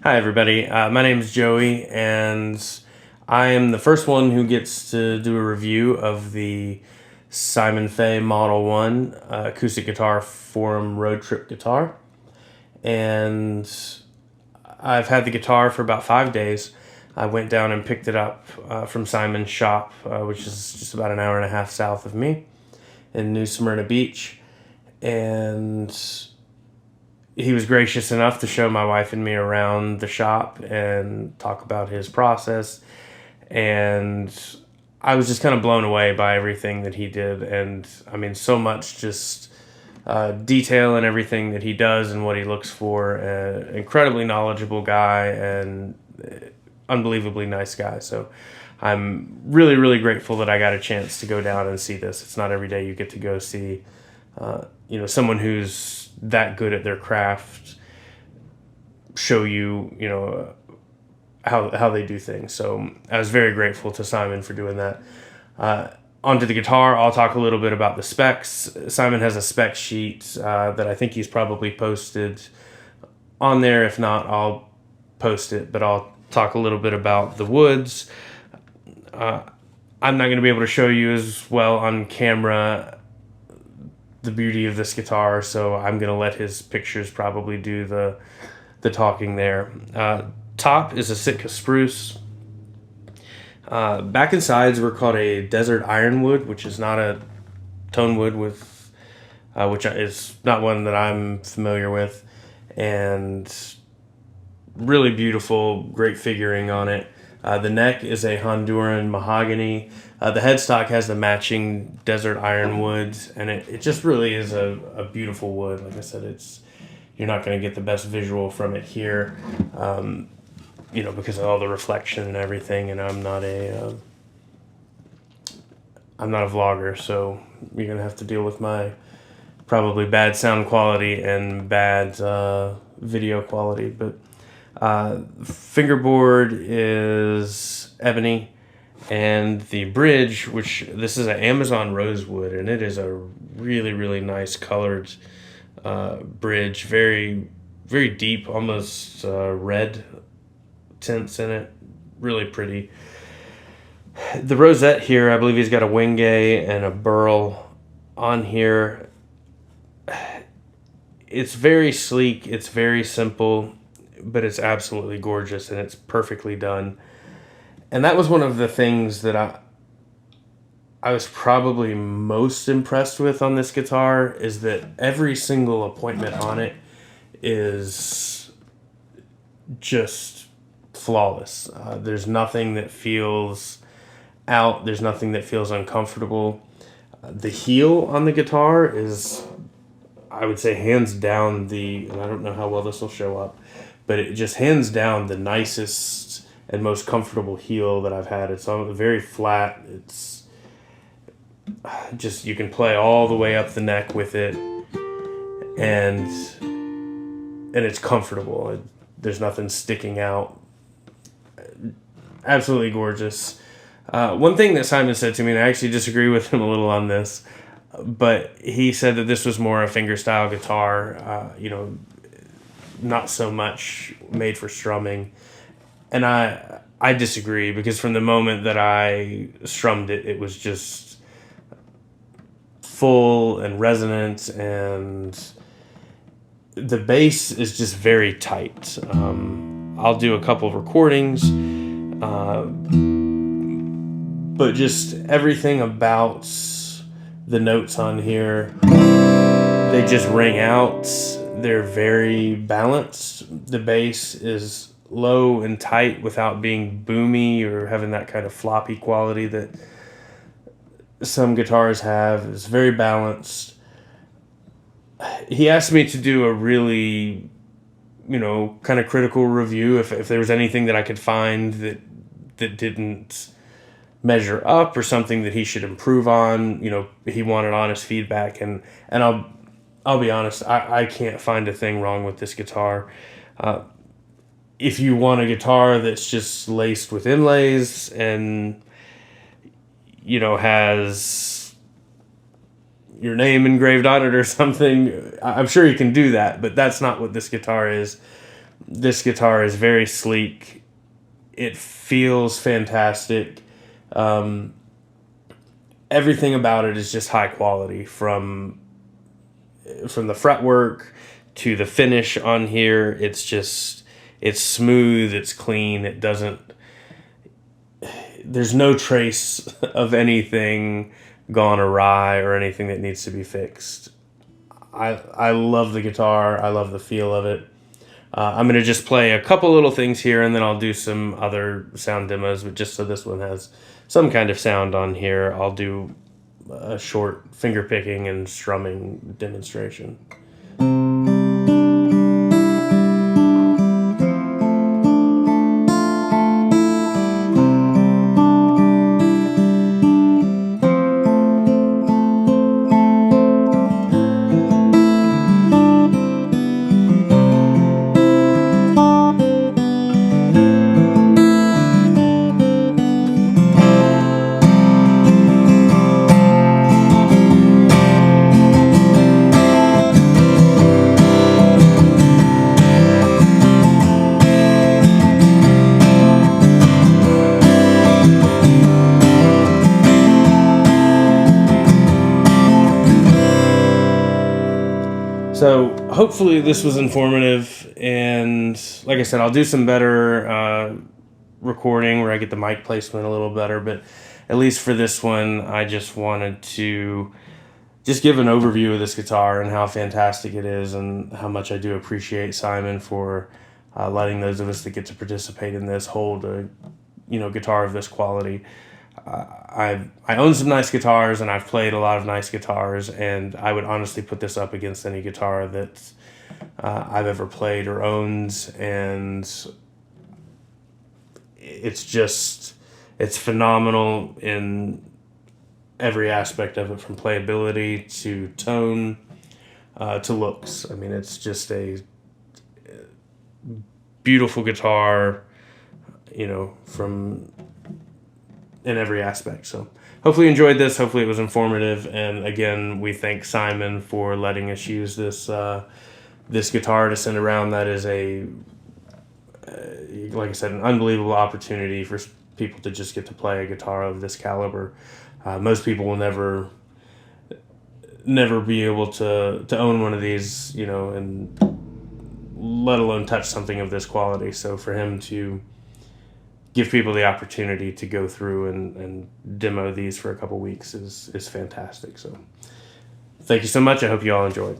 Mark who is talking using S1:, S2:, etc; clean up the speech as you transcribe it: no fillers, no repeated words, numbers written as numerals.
S1: Hi, everybody. My name is Joey, and I am the first one who gets to do a review of the Simon Fay Model 1 acoustic guitar from Roadtrip guitar. And I've had the guitar for about 5 days. I went down and picked it up from Simon's shop, which is just about an hour and a half south of me in New Smyrna Beach. And he was gracious enough to show my wife and me around the shop and talk about his process. And I was just kind of blown away by everything that he did. And I mean, so much just detail and everything that he does and what he looks for. Incredibly knowledgeable guy and unbelievably nice guy. So I'm really, really grateful that I got a chance to go down and see this. It's not every day you get to go see, someone who's that good at their craft show you, how they do things. So I was very grateful to Simon for doing that. Onto the guitar, I'll talk a little bit about the specs. Simon has a spec sheet that I think he's probably posted on there. If not, I'll post it, but I'll talk a little bit about the woods. I'm not going to be able to show you as well on camera the beauty of this guitar, so I'm going to let his pictures probably do the talking there. Top is a Sitka spruce. Back and sides were called a desert ironwood, which is not a tone wood with, which is not one that I'm familiar with, and really beautiful, great figuring on it. The neck is a Honduran mahogany. The headstock has the matching desert ironwood, and it just really is a beautiful wood. Like I said, you're not going to get the best visual from it here, because of all the reflection and everything. And I'm not a vlogger, so you're going to have to deal with my probably bad sound quality and bad video quality. But fingerboard is ebony, and the bridge, which this is an Amazon rosewood, and it is a really, really nice colored bridge, very, very deep, almost red tints in it, really pretty. The rosette here, I believe he's got a wingay and a burl on here. It's very sleek, it's very simple, but it's absolutely gorgeous, and it's perfectly done. And that was one of the things that I was probably most impressed with on this guitar, is that every single appointment on it is just flawless. There's nothing that feels out. There's nothing that feels uncomfortable. The heel on the guitar is, I would say, hands down and I don't know how well this will show up, but it just hands down the nicest and most comfortable heel that I've had. It's very flat. It's just, you can play all the way up the neck with it, and it's comfortable. There's nothing sticking out. Absolutely gorgeous. One thing that Simon said to me, and I actually disagree with him a little on this, but he said that this was more a fingerstyle guitar, not so much made for strumming. And I disagree, because from the moment that I strummed it, it was just full and resonant, and the bass is just very tight. I'll do a couple of recordings, but just everything about the notes on here, they just ring out. They're very balanced. The bass is low and tight without being boomy or having that kind of floppy quality that some guitars have. It's very balanced. He asked me to do a really, kind of critical review if there was anything that I could find that didn't measure up, or something that he should improve on. He wanted honest feedback, and I'll be honest, I can't find a thing wrong with this guitar. If you want a guitar that's just laced with inlays and, has your name engraved on it or something, I'm sure you can do that, but that's not what this guitar is. This guitar is very sleek. It feels fantastic. Everything about it is just high quality, from the fretwork to the finish on here. It's smooth, it's clean. There's no trace of anything gone awry or anything that needs to be fixed. I love the guitar. I love the feel of it. I'm going to just play a couple little things here, and then I'll do some other sound demos, but just so this one has some kind of sound on here, I'll do a short finger picking and strumming demonstration. So hopefully this was informative, and like I said, I'll do some better recording where I get the mic placement a little better, but at least for this one, I just wanted to just give an overview of this guitar and how fantastic it is, and how much I do appreciate Simon for letting those of us that get to participate in this hold a guitar of this quality. I own some nice guitars, and I've played a lot of nice guitars, and I would honestly put this up against any guitar that I've ever played or owned, and it's phenomenal in every aspect of it, from playability to tone to looks. I mean, it's just a beautiful guitar, from in every aspect. So hopefully you enjoyed this. Hopefully it was informative. And again, we thank Simon for letting us use this guitar to send around. That is like I said, an unbelievable opportunity for people to just get to play a guitar of this caliber. Most people will never be able to own one of these, and let alone touch something of this quality. So for him to give people the opportunity to go through and demo these for a couple weeks is fantastic. So thank you so much. I hope you all enjoyed.